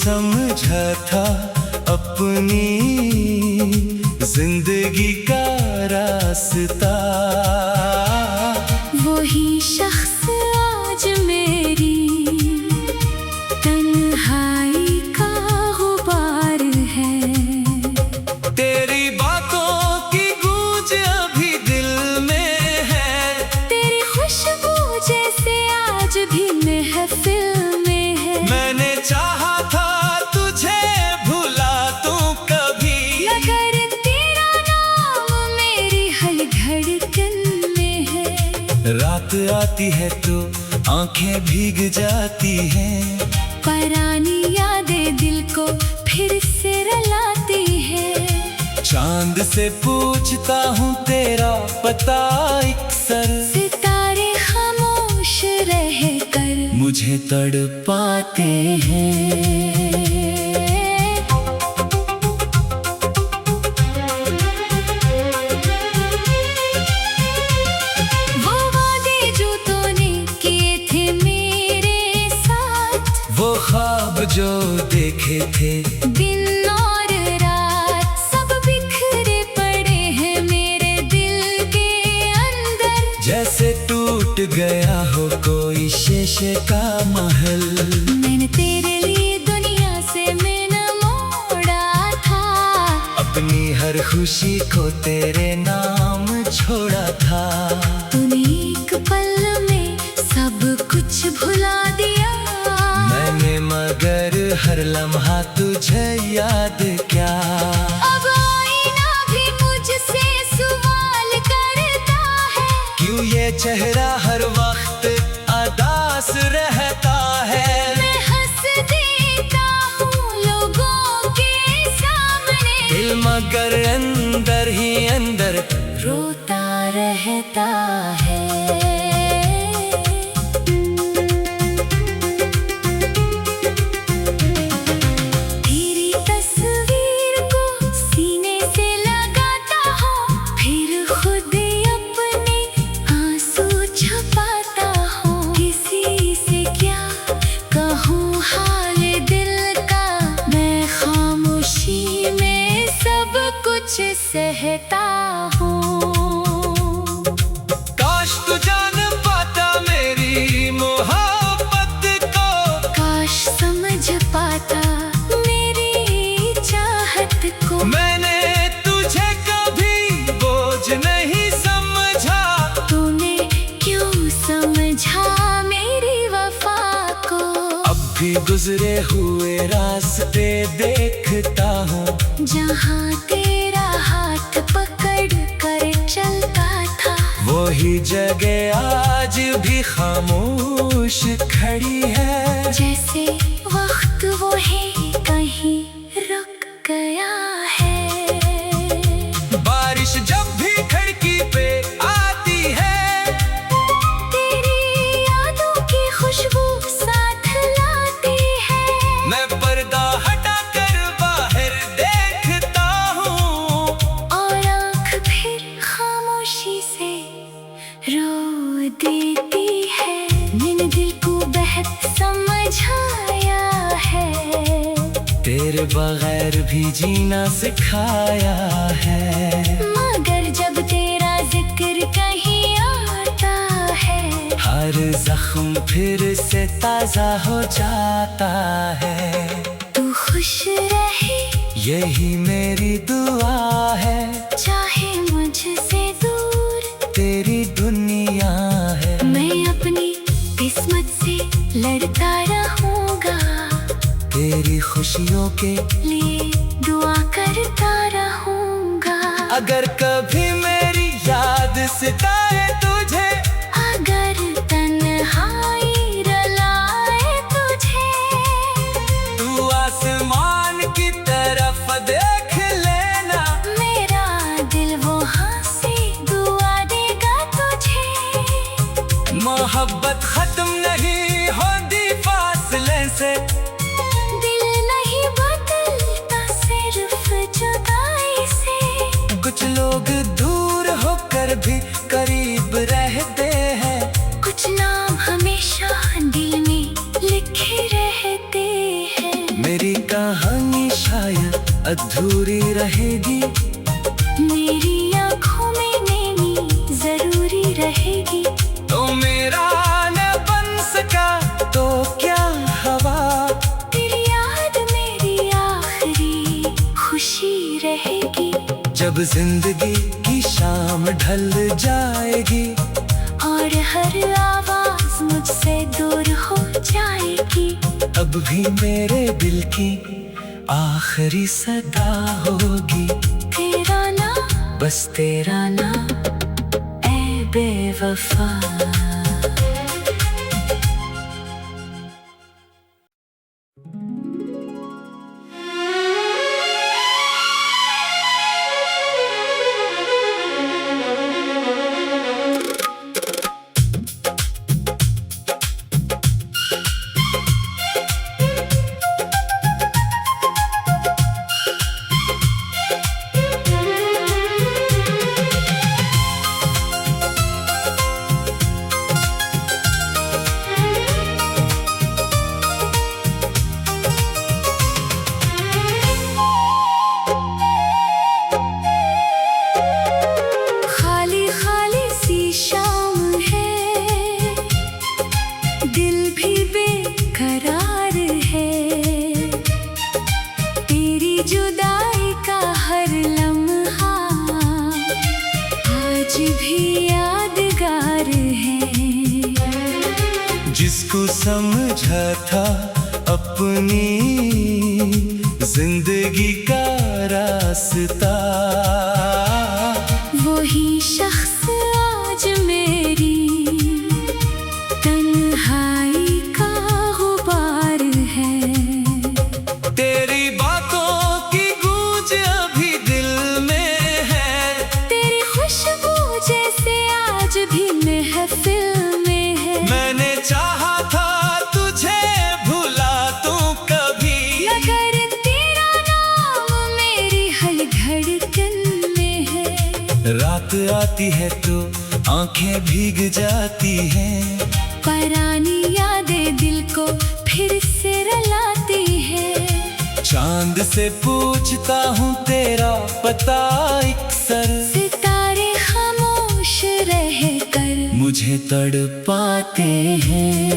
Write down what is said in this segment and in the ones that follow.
समझा था अपनी जिंदगी का रास्ता, वही शख्स आज मेरी तन्हाई का गुबार है। तेरी बातों की गूंज अभी दिल में है, तेरी खुशबू जैसे आज भी महफिल में है। मैंने चाहा था तुझे भुला दूं कभी, मगर तेरा नाम मेरी हर धड़कन में है। रात आती है तो आंखें भीग जाती हैं, पुरानी यादें दिल को फिर से रुलाती है। चांद से पूछता हूँ तेरा पता अक्सर, सितारे खामोश रह कर मुझे तड़पाते हैं। वो वादे जो तूने किए थे मेरे साथ, वो ख्वाब जो देखे थे दिन और रात, सब बिखरे पड़े हैं मेरे दिल के अंदर। जैसे टूट गया हो कोई शीशे का महल, मैंने तेरे लिए दुनिया से मैंने मोड़ा था। अपनी हर खुशी को तेरे नाम छोड़ा था। तूने एक पल में सब कुछ भुला दिया, मैंने मगर हर लम्हा तुझे याद क्या। अब आईना भी मुझसे सवाल करता है, क्यों ये चेहरा हर वक्त अदास रहता है। मैं हंस देता हूँ लोगों के सामने, दिल मगर अंदर ही अंदर रोता रहता है। तेरी तस्वीर को सीने से लगाता हूँ, फिर खुद अपने आंसू छुपाता हूँ। किसी से क्या कहूँ हाल दिल का, मैं खामोशी में सब कुछ सहता हूँ। काश तू जान पाता मेरी मोहब्बत को, काश समझ पाता मेरी चाहत को। मैंने तुझे कभी बोझ नहीं समझा, तूने क्यों समझा मेरी वफा को। अब भी गुजरे हुए रास्ते देखता हूँ, जहाँ तेरा हाथ पकड़ कर चलता था, वही जगह आज भी खामोश खड़ी है। जैसे वक्त वो है कहीं रुक गया है। बारिश जब भी खिड़की पे आती है, तेरी यादों की खुशबू साथ लाती है। मैं पर्दा हटा कर बाहर देखता हूँ, और आँख फिर खामोशी से रो देती है। मैंने दिल को बेहद समझाया है, तेरे बगैर भी जीना सिखाया है। मगर जब तेरा जिक्र कहीं आता है, हर जख्म फिर से ताजा हो जाता है। तू खुश रहे यही मेरी दुआ है, चाहे मुझसे दूर तेरी दुनिया है। मैं अपनी किस्मत से लड़ता रहूंगा, तेरी खुशियों के लिए दुआ करता रहूंगा। अगर कभी मेरी याद सताए तुझे, अगर तन्हाई रुलाए तुझे, तू आसमान की तरफ देख लेना, मेरा दिल वहाँ से दुआ देगा तुझे। मोहब्बत खत्म नहीं होती फासले से, दिल नहीं बदलता सिर्फ जुदाई से। कुछ लोग दूर होकर भी करीब अधूरी रहेगी। मेरी आँखों में नैनी जरूरी रहेगी। तो मेरा न बन सका तो क्या हवा, तेरी याद मेरी आखिरी खुशी रहेगी। जब जिंदगी की शाम ढल जाएगी और हर आवाज मुझसे दूर हो जाएगी, अब भी मेरे दिल की आखिरी सदा होगी। तेरा नाम, बस तेरा नाम ऐ बेवफा। जिसको समझा था अपनी जिंदगी का रास्ता, वही शख्स आज मेरी तन्हाई का गुबार है। तेरी बातों की गूंज अभी दिल में है, तेरी खुशबू जैसे आज भी महफिल में है। मैंने चाहा था तुझे भुला दूं कभी, मगर तेरा नाम मेरी हर धड़कन में है। रात आती है तो आंखें भीग जाती हैं, पुरानी यादें दिल को फिर से रुलाती है। चांद से पूछता हूँ तेरा पता अक्सर, सितारे खामोश रह कर मुझे तड़पाते हैं।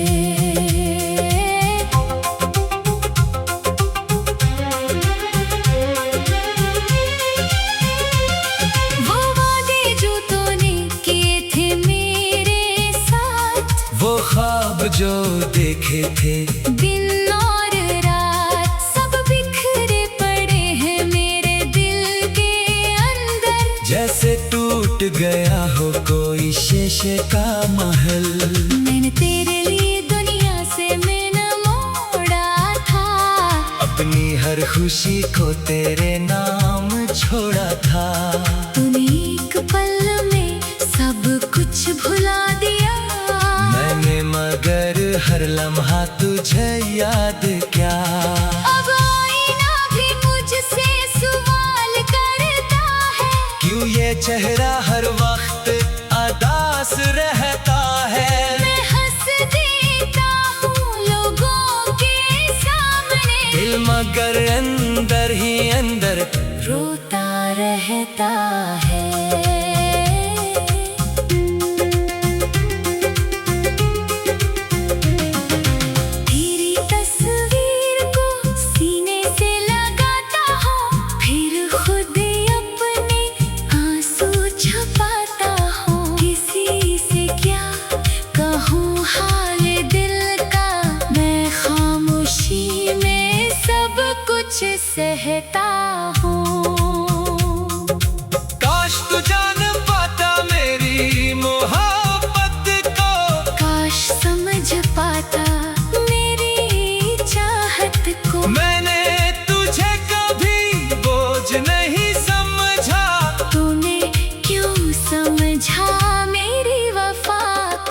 वो वादे जो तूने किए थे मेरे साथ, वो ख्वाब जो देखे थे दिन और रात सब बिखरे पड़े हैं मेरे दिल के अंदर। जैसे टूट गया हो कोई शीशे का महल, मैंने तेरे लिए दुनिया से मैंने मोड़ा था। अपनी हर खुशी को तेरे नाम छोड़ा था। तूने एक पल में सब कुछ भुला दिया, मैंने मगर हर लम्हा तुझे याद क्या। अब आईना भी मुझसे सवाल करता है, क्यों ये चेहरा हर वक्त अदास रहता है। मैं हंस देता हूँ लोगों के सामने, दिल मगर अंदर ही अंदर रोता रहता है। तेरी तस्वीर को सीने से लगाता हूँ, फिर खुद अपने आंसू छुपाता हूँ। किसी से क्या कहूँ हाल दिल का, मैं खामोशी में सब कुछ सहता हूँ। काश तू जान पाता मेरी मोहब्बत को, काश समझ पाता मेरी चाहत को। मैंने तुझे कभी बोझ नहीं समझा, तूने क्यों समझा मेरी वफा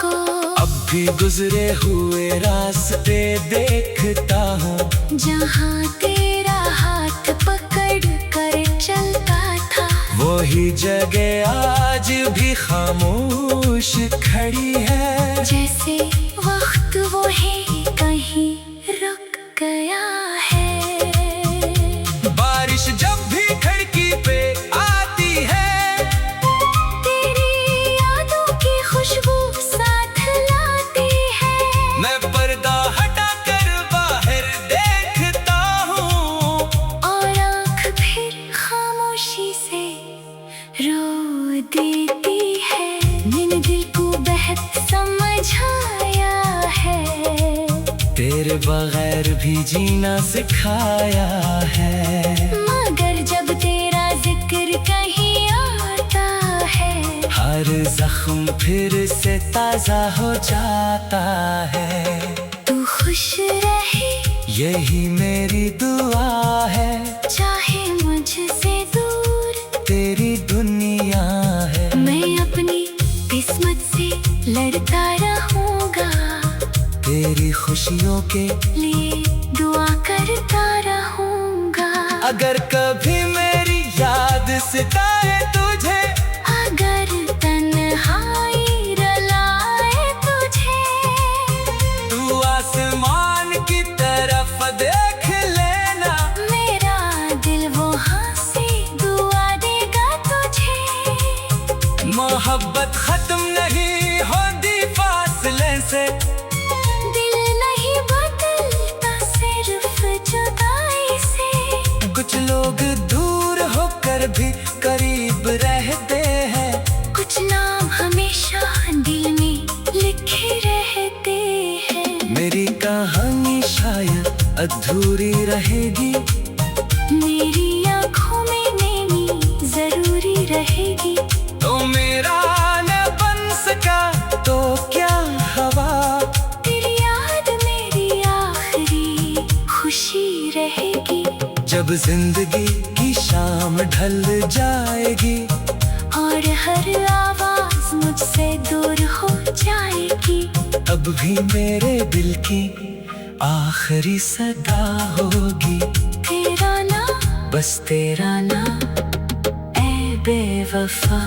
को। अब भी गुजरे हुए रास्ते देखता हूँ, जहाँ तेरा हाथ पकड़ कर चलता था, वही जगह आज भी खामोश खड़ी है। जैसे वक्त वो है कहीं रुक गया है। बारिश जब तेरे बगैर भी जीना सिखाया है। मगर जब तेरा जिक्र कहीं आता है, हर जख्म फिर से ताजा हो जाता है। तू खुश रहे यही मेरी दुआ है, चाहे मुझसे दूर तेरी दुनिया है। मैं अपनी किस्मत से लड़ता रहूंगा, तेरी खुशियों के लिए दुआ करता रहूंगा। अगर कभी मेरी याद सताए तुझे, अगर तन्हाई रुलाए तुझे, तू आसमान की तरफ देख लेना, मेरा दिल वहाँ से दुआ देगा तुझे। मोहब्बत खत्म नहीं होती फासले से, दिल नहीं बदलता सिर्फ जुदाई से। कुछ लोग दूर होकर भी करीब रहते हैं, कुछ नाम हमेशा दिल में लिखे रहते हैं। मेरी कहानी शायद अधूरी रहेगी, मेरी आँखों में नैनी जरूरी रहेगी। तो मेरा न बन सका तो क्या हवा, तेरी याद मेरी आखिरी खुशी रहेगी। जब जिंदगी की शाम ढल जाएगी, और हर आवाज मुझसे दूर हो जाएगी, अब भी मेरे दिल की आखिरी सदा होगी। तेरा नाम, बस तेरा नाम ऐ बेवफा।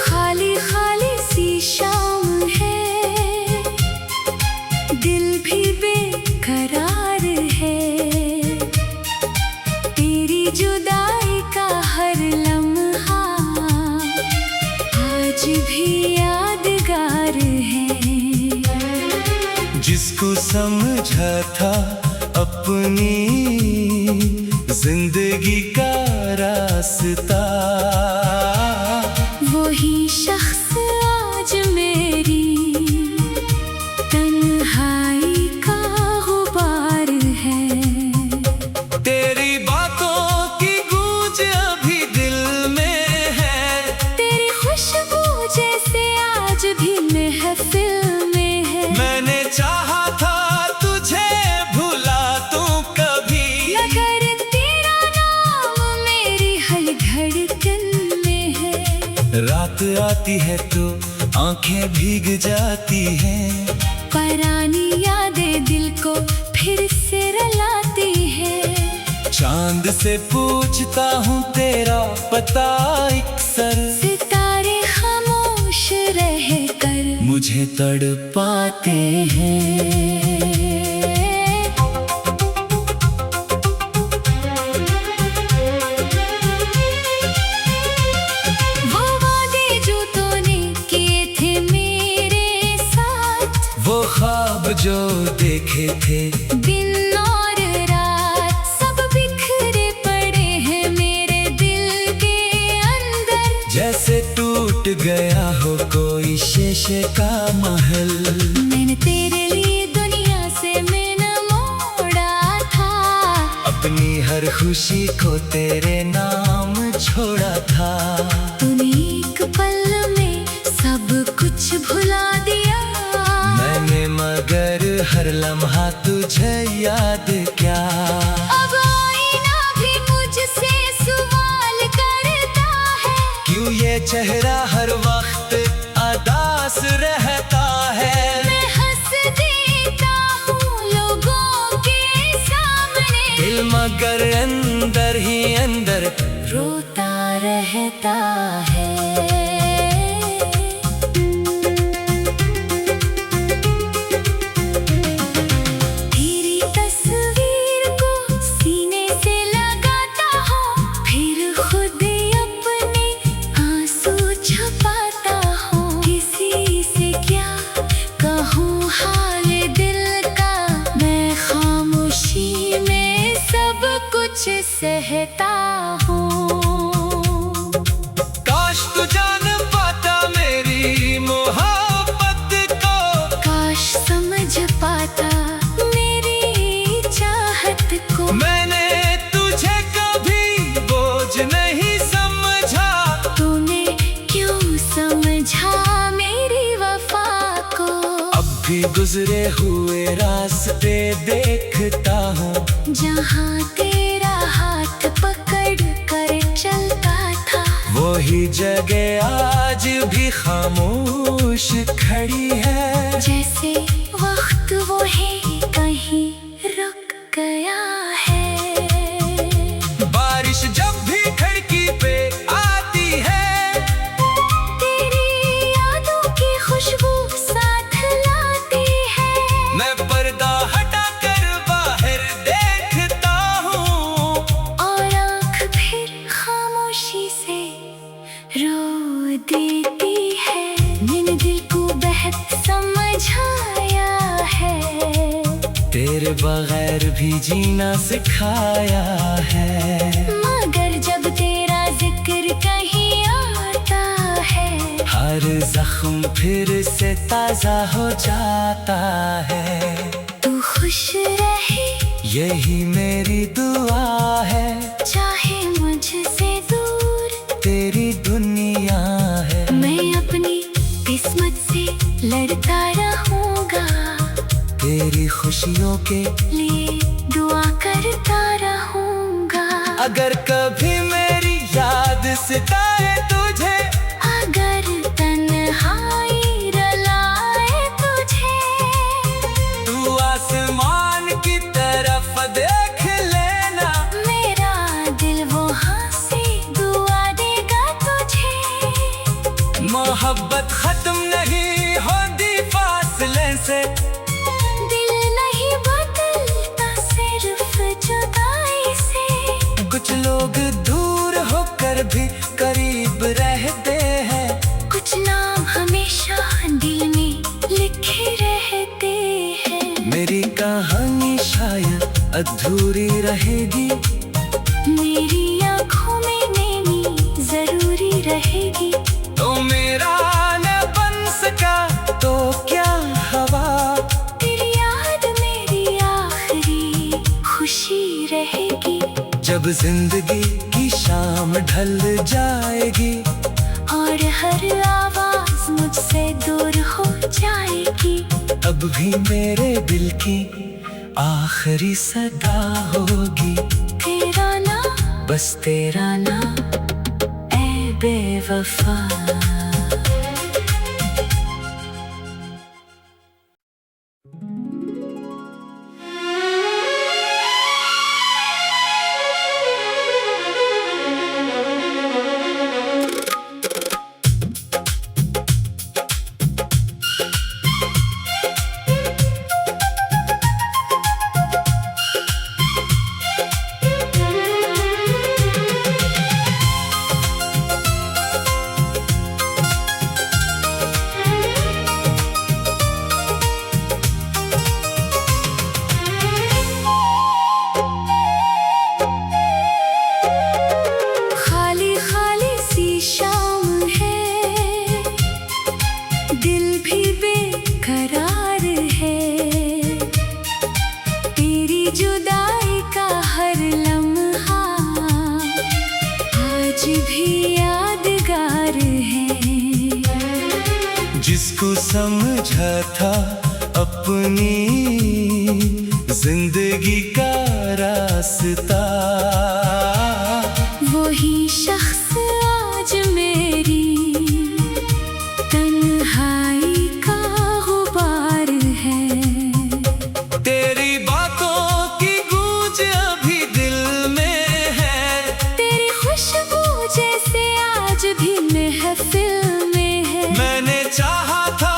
खाली खाली सी शाम है, दिल भी बेकरार है। तेरी जुदाई का हर लम्हा आज भी यादगार है। जिसको समझा था अपनी जिंदगी का रास्ता, वही शख्स आज मेरी तन्हाई का गुबार है। तेरी बातों की गूंज अभी दिल में है, तेरी खुशबू जैसे आज भी महफिल में है। मैंने चाहा था तुझे भुला दूं कभी, मगर तेरा नाम मेरी हर धड़कन में है। रात आती है तो आंखें भीग जाती हैं, पुरानी यादें दिल को फिर से रुलाती है। चांद से पूछता हूँ तेरा पता अक्सर, सितारे खामोश रह कर मुझे तड़पाते हैं। वो वादे जो तूने किए थे मेरे साथ, वो ख्वाब जो देखे थे, दिन और रात सब बिखरे पड़े हैं मेरे दिल के अंदर। जैसे टूट गया हो कोई शीशे का महल, मैंने तेरे लिए दुनिया से मैंने मोड़ा था। अपनी हर खुशी को तेरे नाम छोड़ा था। तूने एक पल में सब कुछ भुला दिया, मैंने मगर हर लम्हा तुझे याद क्या। अब आईना भी मुझसे सवाल करता है, क्यों ये चेहरा हर वक्त अदास रहता है। मैं हंस देता हूँ लोगों के सामने, दिल मगर अंदर रोता रहता है। तेरी तस्वीर को सीने से लगाता हूँ, फिर खुद अपने आंसू छुपाता हूँ। किसी से क्या कहूँ हाल दिल का, मैं खामोशी में सब कुछ सहता हूँ। काश तू जान पाता मेरी मोहब्बत को, काश समझ पाता मेरी चाहत को। मैंने तुझे कभी बोझ नहीं समझा, तूने क्यों समझा मेरी वफा को। अब भी गुजरे हुए रास्ते देखता हूँ, जहाँ तेरा हाथ पकड़ कर चलता था, वही जगह आज भी खामोश खड़ी है। जैसे वक्त वो है कहीं रुक गया है। बारिश जब भी खिड़की पे आती है, तेरी यादों की खुशबू साथ लाती है। मैं पर्दा हटा कर बाहर देखता हूँ, और आँख फिर खामोशी से रो देती है। मैंने दिल को बेहद समझाया है, तेरे बगैर भी जीना सिखाया है। मगर जब तेरा जिक्र कहीं आता है, हर जख्म फिर से ताजा हो जाता है। तू खुश रहे यही मेरी दुआ है, चाहे मुझसे दूर तेरी दुनिया है। मैं अपनी किस्मत से लड़ता रहूंगा, तेरी खुशियों के लिए दुआ करता रहूंगा। अगर कभी मेरी याद सताए तुझे, अगर तन्हाई रुलाए तुझे, तू आसमान की तरफ देख लेना, मेरा दिल वहाँ से दुआ देगा तुझे। मोहब्बत खत्म नहीं होती फासले से, दिल नहीं बदलता सिर्फ जुदाई से। कुछ लोग दूर होकर भी करीब रहते हैं, कुछ नाम हमेशा दिल में लिखे रहते हैं। मेरी कहानी शायद अधूरी रहेगी, मेरी आँखों में नैनी जरूरी रहेगी। तो मेरा न बन सका तो क्या हवा, तेरी याद मेरी आखिरी खुशी रहेगी। जब जिंदगी की शाम ढल जाएगी, और हर आवाज मुझसे दूर हो जाएगी, अब भी मेरे दिल की आखिरी सदा होगी। तेरा नाम, बस तेरा नाम ऐ बेवफा। जिसको समझा था अपनी जिंदगी का रास्ता, वही शख्स आज मेरी तन्हाई का गुबार है। तेरी बातों की गूंज अभी दिल में है, महफिल में है। मैंने चाहा था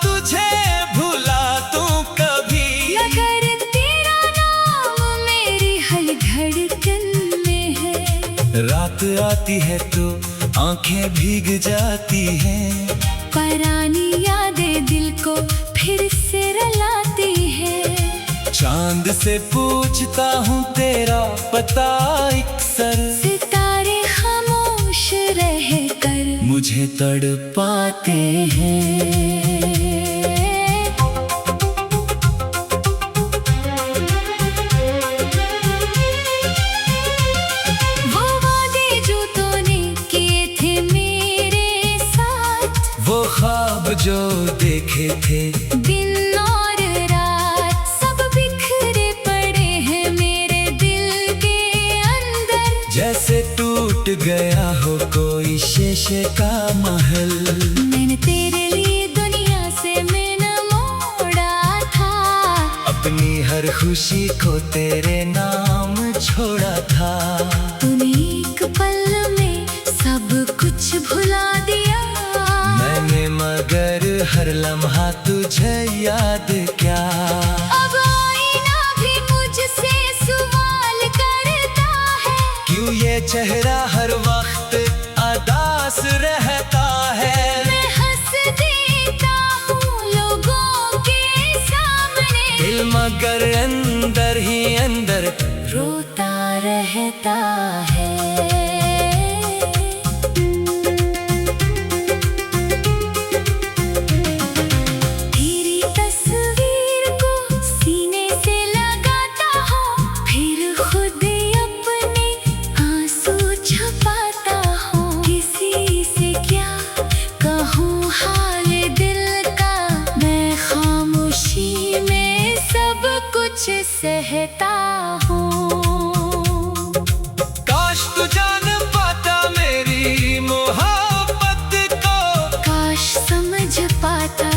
तुझे भुला दूं कभी, मगर तेरा नाम मेरी हर धड़कन में है। रात आती है तो आंखें भीग जाती हैं, पुरानी यादें दिल को फिर से रुलाती है। चांद से पूछता हूँ तेरा पता अक्सर, सितारे खामोश रह कर मुझे तड़पाते हैं। वो वादे जो तूने किए थे मेरे साथ, वो ख्वाब जो देखे थे दिन और रात सब बिखरे पड़े हैं मेरे दिल के अंदर। जैसे टूट गया हो कोई शीशे का महल, मैंने तेरे लिए दुनिया से मैंने मोड़ा था, अपनी हर खुशी को तेरे नाम छोड़ा था। तूने एक पल में सब कुछ भुला दिया, मैंने मगर हर लम्हा तुझे याद क्या। अब आईना भी मुझसे सवाल करता है, क्यों ये चेहरा हर वक्त अदास रहता है। मैं हंस देता हूँ लोगों के सामने, दिल मगर अंदर ही अंदर रोता रहता है। तेरी तस्वीर को सीने से लगाता हूँ, फिर खुद अपने आंसू छुपाता हूँ। किसी से क्या कहूँ हाल दिल का, मैं खामोशी में सब कुछ सहता हूँ। काश तू जान पाता मेरी मोहब्बत को, काश समझ पाता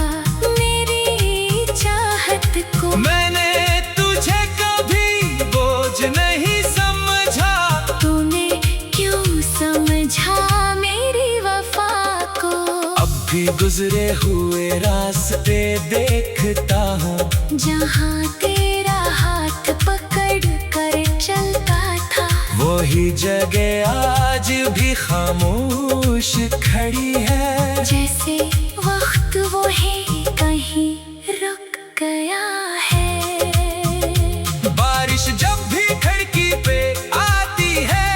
मेरी चाहत को। मैंने तुझे कभी बोझ नहीं समझा, तूने क्यों समझा मेरी वफा को। अब भी गुजरे हुए रास्ते देखता हूँ, जहाँ तेरा हाथ पकड़ कर चलता था, वही जगह आज भी खामोश खड़ी है। जैसे वक्त वो है कहीं रुक गया है। बारिश जब भी खिड़की पे आती है,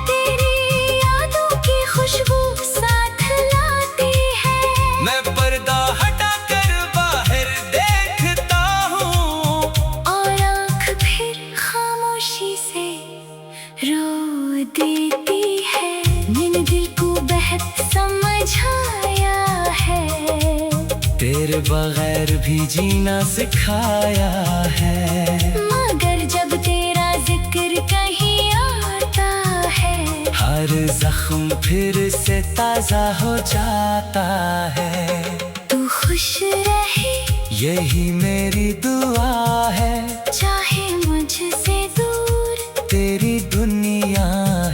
तेरी यादों की खुशबू साथ लाती है। मैं पर्दा हटा कर बाहर देखता हूँ, और आँख फिर खामोशी से रो देती है। मैंने दिल को बेहद समझाया है, तेरे बगैर भी जीना सिखाया है। मगर जब तेरा जिक्र कहीं आता है, हर जख्म फिर से ताजा हो जाता है। तू खुश रहे यही मेरी दुआ है, चाहे मुझसे दूर तेरी दुनिया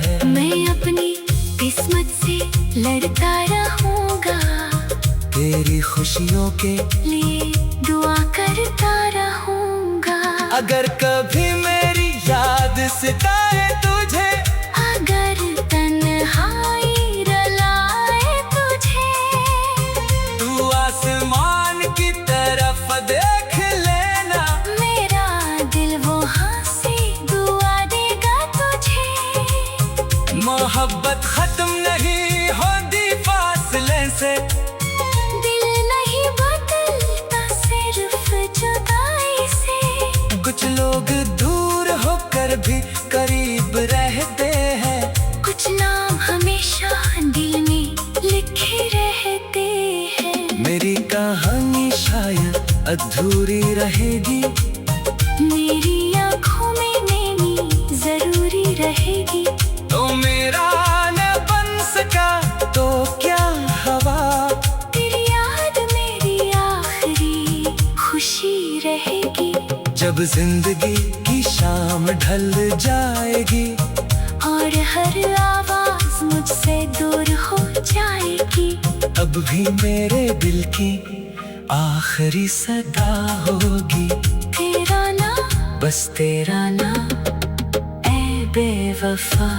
है। मैं अपनी किस्मत से लड़ता रहूंगा, तेरी खुशियों के लिए दुआ करता रहूंगा। अगर कभी मेरी याद सताए तुझे, अगर तन्हाई रुलाए तुझे, तू आसमान की तरफ देख लेना, मेरा दिल वहाँ से दुआ देगा तुझे। मोहब्बत खत्म नहीं होती फासले से, दिल नहीं बदलता सिर्फ जुदाई से। कुछ लोग दूर होकर भी करीब रहते हैं, कुछ नाम हमेशा दिल में लिखे रहते हैं। मेरी कहानी शायद अधूरी रहेगी, मेरी आँखों में नैनी जरूरी रहेगी। तो मेरा न बन सका तो क्या हवा, तेरी याद मेरी आखिरी खुशी रहेगी। जब जिंदगी की शाम ढल जाएगी, और हर आवाज मुझसे दूर हो जाएगी। अब भी मेरे दिल की आखिरी सदा होगी। तेरा नाम, बस तेरा नाम ऐ बेवफा।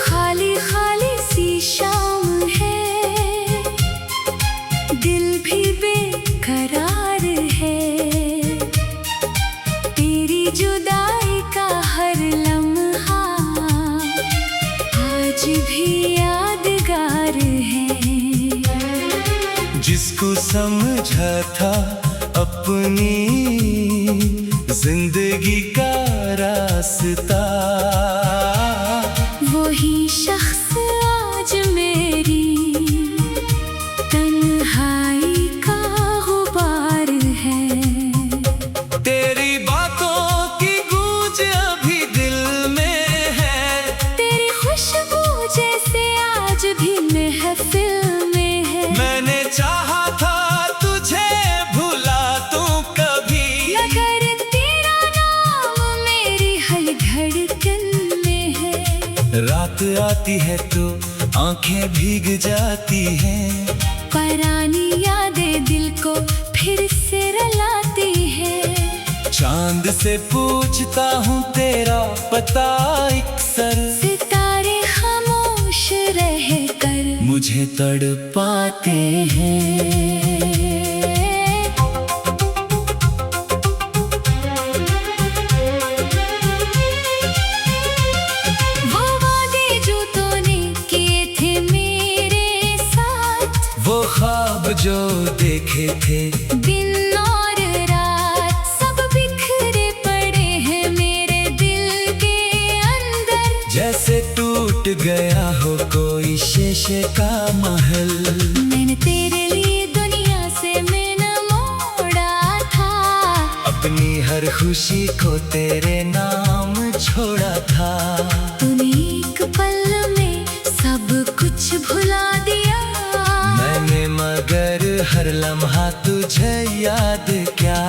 खाली खाली सी शाम है, दिल भी बेकरार है। तेरी जुदाई का हर लम्हा आज भी यादगार है। जिसको समझा था अपनी जिंदगी का रास्ता, वही शख्स आज मेरी तन्हाई का गुबार है। तेरी बातों की गूंज अभी दिल में है। तेरी खुशबू जैसे आज भी महफिल में है। मैंने चाहा था तुझे भुला दूं कभी, मगर तेरा नाम मेरी हर धड़कन में है। रात आती है तो आंखें भीग जाती हैं। पुरानी यादें दिल को फिर से रुलाती है। चांद से पूछता हूँ तेरा पता अक्सर, सितारे खामोश रह कर मुझे तड़पाते हैं। वो वादे जो तूने किए थे मेरे साथ, वो ख्वाब जो देखे थे दिन और रात सब बिखरे पड़े हैं मेरे दिल के अंदर। जैसे टूट गया हो कोई शीशे का महल। मैंने तेरे लिए दुनिया से मैंने मोड़ा था, अपनी हर खुशी को तेरे नाम छोड़ा था। तूने एक पल में सब कुछ भुला दिया। मैंने मगर हर लम्हा तुझे याद क्या।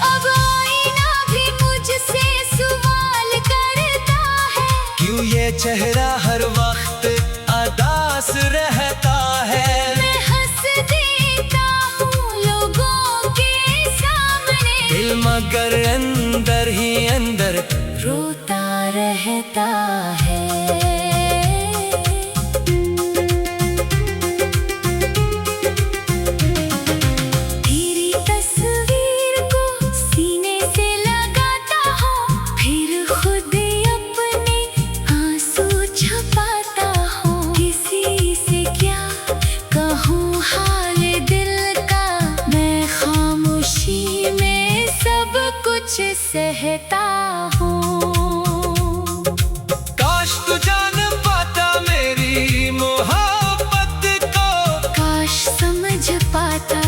अब आईना भी मुझसे सवाल करता है, क्यों ये चेहरा हर वक्त अदास रहता है। मैं हंस देता हूँ लोगों के सामने, दिल मगर अंदर ही अंदर रोता रहता है। तेरी तस्वीर को सीने से लगाता हूँ, फिर खुद अपने आंसू छुपाता हूँ। किसी से क्या कहूँ हाल दिल का, मैं खामोशी में सब कुछ सहता हूँ। काश तू जान पाता मेरी मोहब्बत को, काश समझ पाता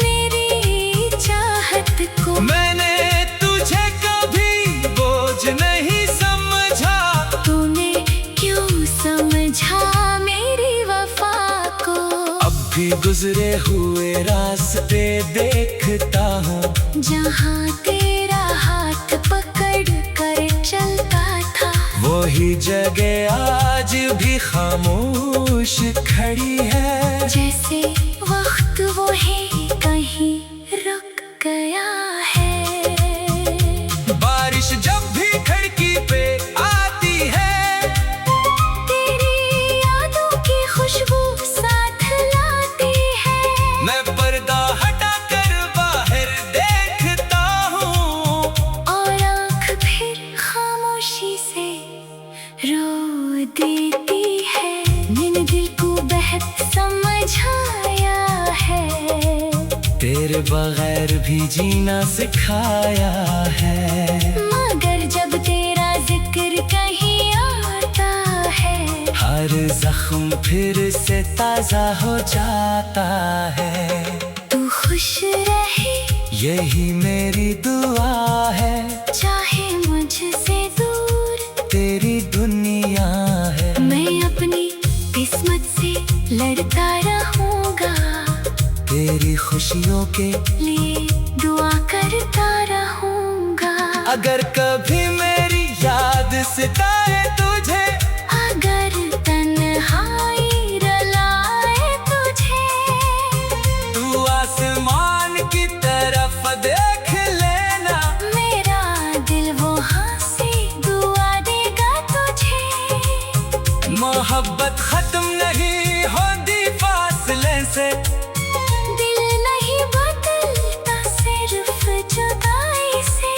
मेरी चाहत को। मैंने तुझे कभी बोझ नहीं समझा। तूने क्यों समझा मेरी वफा को। अब भी गुजरे हुए रास्ते देखता हूँ, जहाँ तेरा हाथ पकड़ कर चलता था, वही जगह आज भी खामोश खड़ी है। जैसे वक्त वो है कहीं रुक गया है। बारिश जब भी खिड़की पे आती है, तेरी यादों की खुशबू साथ लाती है। मैं पर्दा हटा कर बाहर देखता हूँ, और आँख फिर खामोशी से रो देती है। मैंने दिल को बेहद समझाया है। तेरे बगैर भी जीना सिखाया है। मगर जब तेरा जिक्र कहीं आता है, हर जख्म फिर से ताजा हो जाता है। तू खुश रहे यही मेरी दुआ है, चाहे मुझसे दूर तेरी दुनिया है। मैं अपनी किस्मत से लड़ता रहूंगा, तेरी खुशियों के लिए दुआ करता रहूंगा। अगर कभी मेरी याद सताए तुझे, अगर तन्हाई रुलाए तुझे, तू आसमान की तरफ देख लेना। मेरा दिल वहाँ से दुआ देगा तुझे। मोहब्बत खत्म नहीं होती फासले से, दिल नहीं बदलता सिर्फ जुदाई से।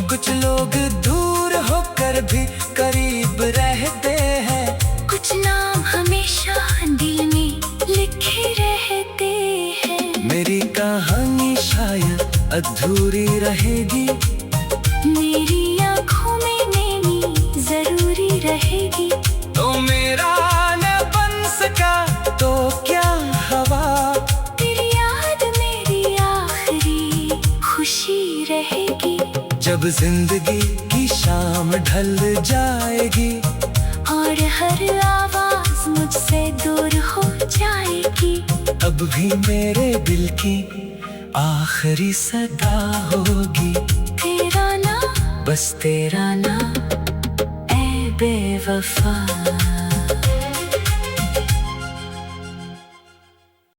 कुछ लोग दूर होकर भी करीब रहते हैं, कुछ नाम हमेशा दिल में लिखे रहते हैं। मेरी कहानी शायद अधूरी रहेगी, मेरी आँखों में नैनी जरूरी रहेगी। तो मेरा न बन सका तो क्या हवा, तेरी याद मेरी आखिरी खुशी रहेगी। जब जिंदगी की शाम ढल जाएगी, और हर आवाज मुझसे दूर हो जाएगी, अब भी मेरे दिल की आखिरी सदा होगी। तेरा नाम, बस तेरा नाम, ऐ बेवफा।